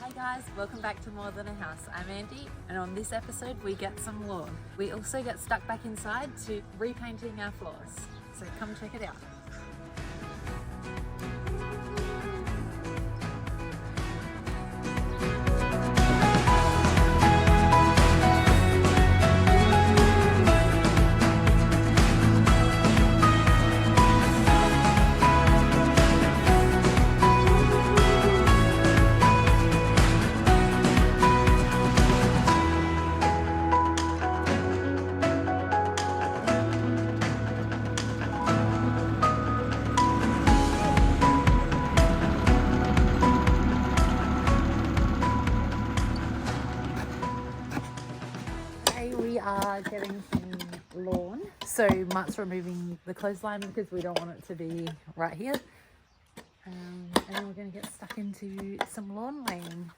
Hi guys, welcome back to More Than a House. I'm Andy, and on this episode we get some lawn. We also get stuck back inside to repainting our floors. So come check it out. We are getting some lawn. So Mark's removing the clothesline because we don't want it to be right here. And then we're going to get stuck into some lawn laying.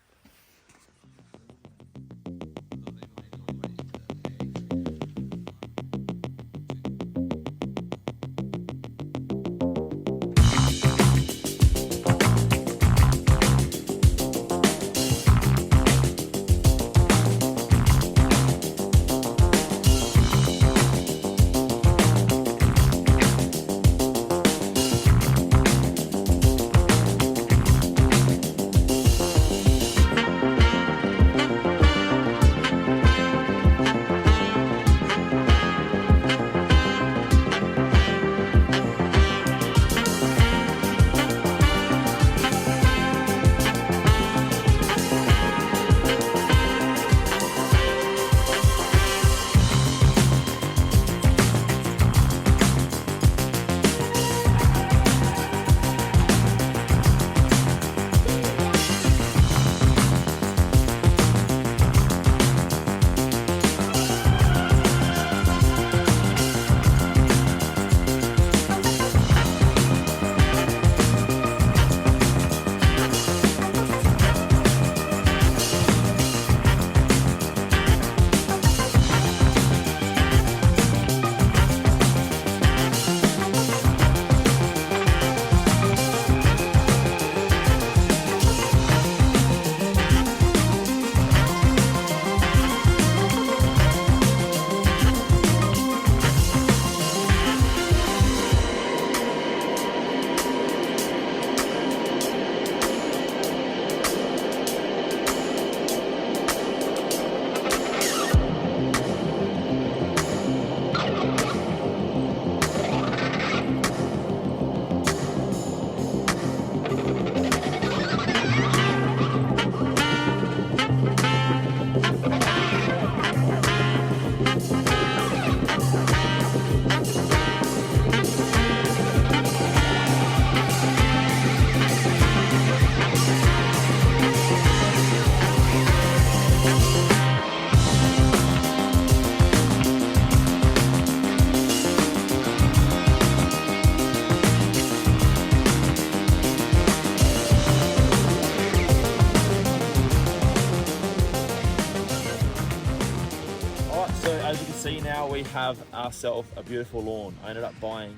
As you can see now, we have ourselves a beautiful lawn. I ended up buying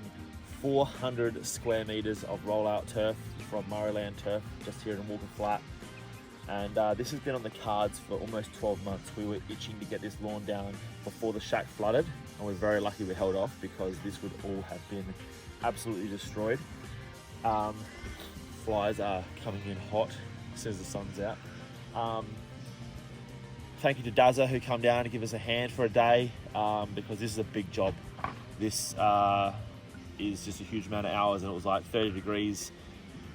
400 square meters of rollout turf from Murrayland Turf just here in Walker Flat. And this has been on the cards for almost 12 months. We were itching to get this lawn down before the shack flooded, and we're very lucky we held off because this would all have been absolutely destroyed. Flies are coming in hot as soon as the sun's out. Thank you to Dazza who come down to give us a hand for a day because this is a big job. This is just a huge amount of hours, and it was like 30 degrees,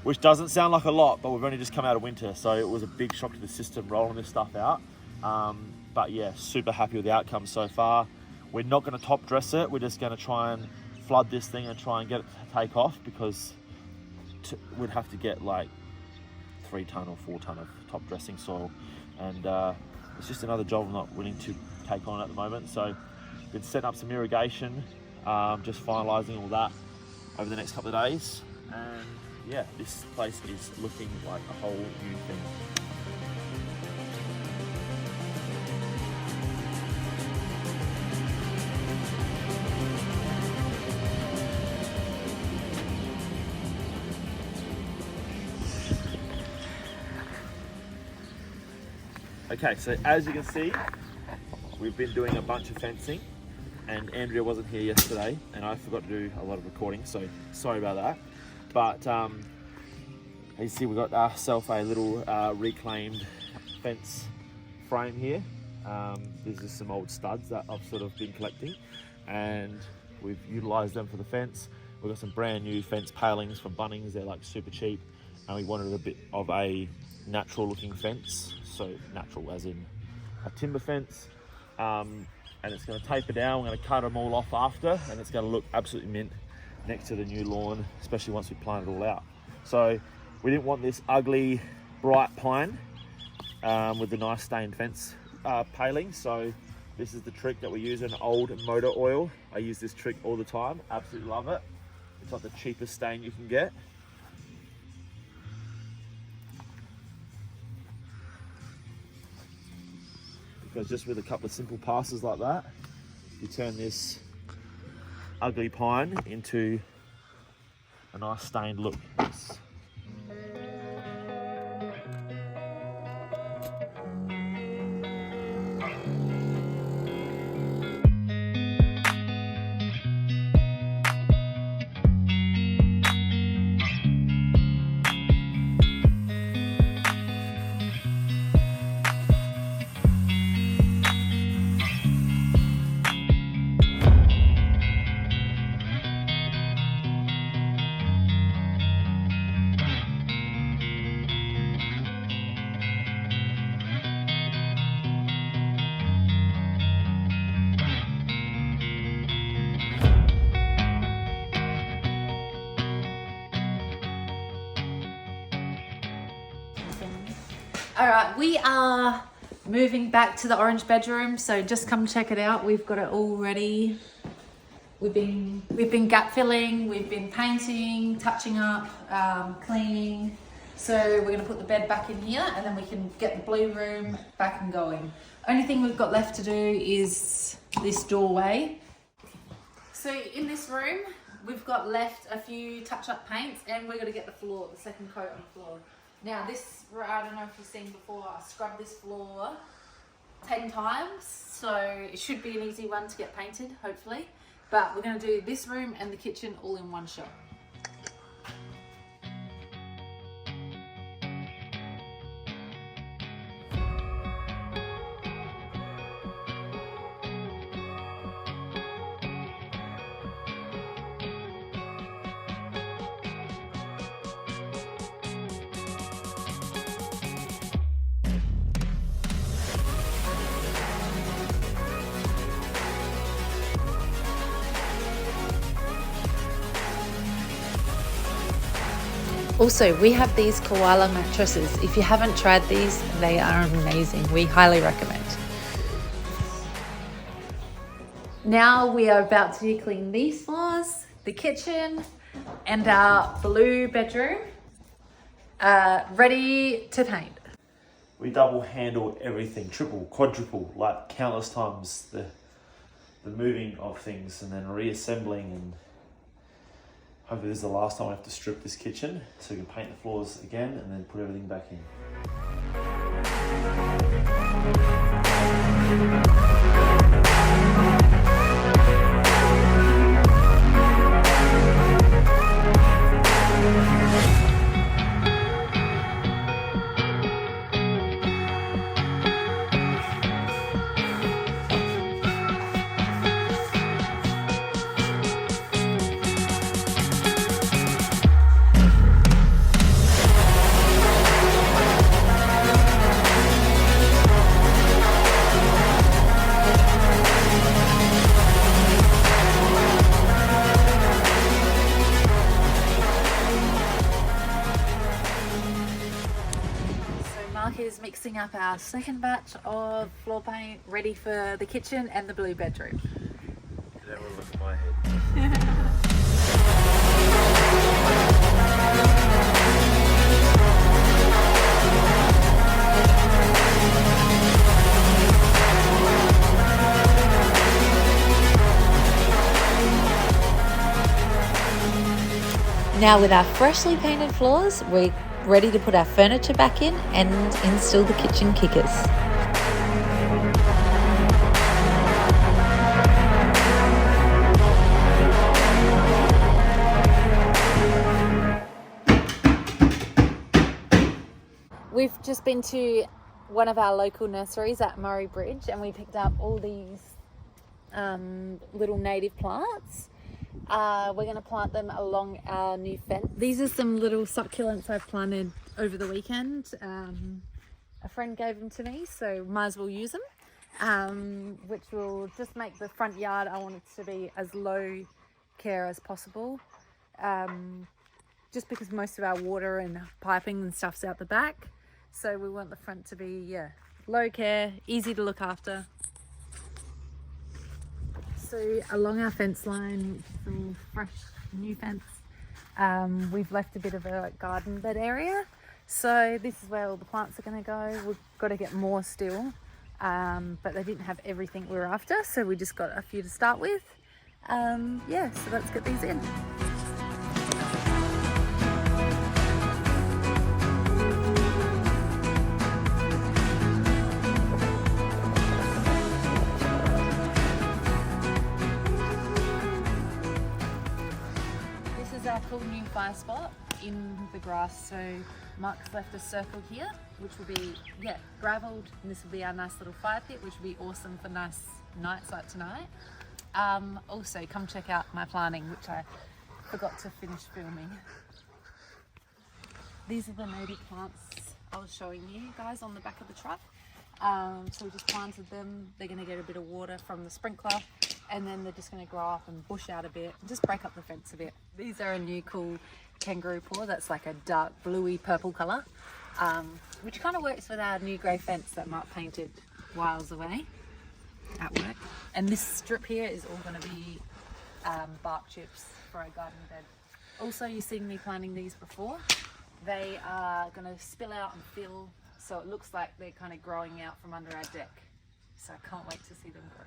which doesn't sound like a lot, but we've only just come out of winter, so it was a big shock to the system rolling this stuff out. But yeah, super happy with the outcome so far. We're not going to top dress it. We're just going to try and flood this thing and try and get it to take off because we'd have to get like 3 ton or 4 ton of top dressing soil, and it's just another job I'm not willing to take on at the moment. So been setting up some irrigation, just finalising all that over the next couple of days, and yeah, this place is looking like a whole new thing. Okay, so as you can see, we've been doing a bunch of fencing, and Andrea wasn't here yesterday, and I forgot to do a lot of recording, so sorry about that. But as you see, we got ourselves a little reclaimed fence frame here. These are some old studs that I've sort of been collecting, and we've utilised them for the fence. We've got some brand new fence palings from Bunnings. They're like super cheap, and we wanted a bit of a natural looking fence. So natural as in a timber fence. And it's going to taper down. We're going to cut them all off after, and it's going to look absolutely mint next to the new lawn, especially once we plant it all out. So we didn't want this ugly bright pine with the nice stained fence paling. So this is the trick that we use, an old motor oil. I use this trick all the time, absolutely love it. It's like the cheapest stain you can get. Because just with a couple of simple passes like that, you turn this ugly pine into a nice stained look. All right, we are moving back to the orange bedroom, so just come check it out. We've got it all ready. We've been gap filling, we've been painting, touching up, cleaning. So we're gonna put the bed back in here, and then we can get the blue room back and going. Only thing we've got left to do is this doorway. So in this room, we've got left a few touch-up paints, and we're gonna get the floor, the second coat on the floor. Now this, I don't know if you've seen before, I scrubbed this floor 10 times, so it should be an easy one to get painted, hopefully. But we're going to do this room and the kitchen all in one shot. Also, we have these koala mattresses. If you haven't tried these, they are amazing. We highly recommend. Now we are about to clean these floors, the kitchen, and our blue bedroom, ready to paint. We double handle everything, triple, quadruple, like countless times the moving of things and then reassembling, and hopefully this is the last time I have to strip this kitchen so we can paint the floors again and then put everything back in. Is mixing up our second batch of floor paint ready for the kitchen and the blue bedroom. That will look at my head. Now with our freshly painted floors, we're ready to put our furniture back in and install the kitchen kickers. We've just been to one of our local nurseries at Murray Bridge, and we picked up all these little native plants. We're going to plant them along our new fence. These are some little succulents I've planted over the weekend. A friend gave them to me, so might as well use them, which will just make the front yard, I want it to be as low care as possible, just because most of our water and piping and stuff's out the back. So we want the front to be, low care, easy to look after. So along our fence line, some fresh new fence, we've left a bit of a garden bed area. So this is where all the plants are going to go. We've got to get more still, but they didn't have everything we were after, so we just got a few to start with. So let's get these in. Our cool new fire spot in the grass. So Mark's left a circle here, which will be gravelled, and this will be our nice little fire pit, which will be awesome for nice nights like tonight. Also come check out my planting, which I forgot to finish filming. These are the native plants I was showing you guys on the back of the truck. So we just planted them. They're going to get a bit of water from the sprinkler, and then they're just going to grow up and bush out a bit and just break up the fence a bit. These are a new cool kangaroo paw that's like a dark bluey purple colour, which kind of works with our new grey fence that Mark painted whiles away at work. And this strip here is all going to be bark chips for a garden bed. Also, you've seen me planting these before. They are going to spill out and fill, so it looks like they're kind of growing out from under our deck. So I can't wait to see them grow.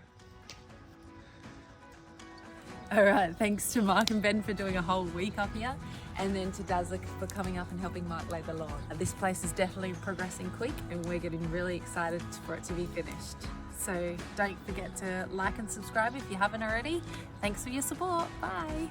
All right, thanks to Mark and Ben for doing a whole week up here, and then to Dazza for coming up and helping Mark lay the lawn. This place is definitely progressing quick, and we're getting really excited for it to be finished. So don't forget to like and subscribe if you haven't already. Thanks for your support. Bye.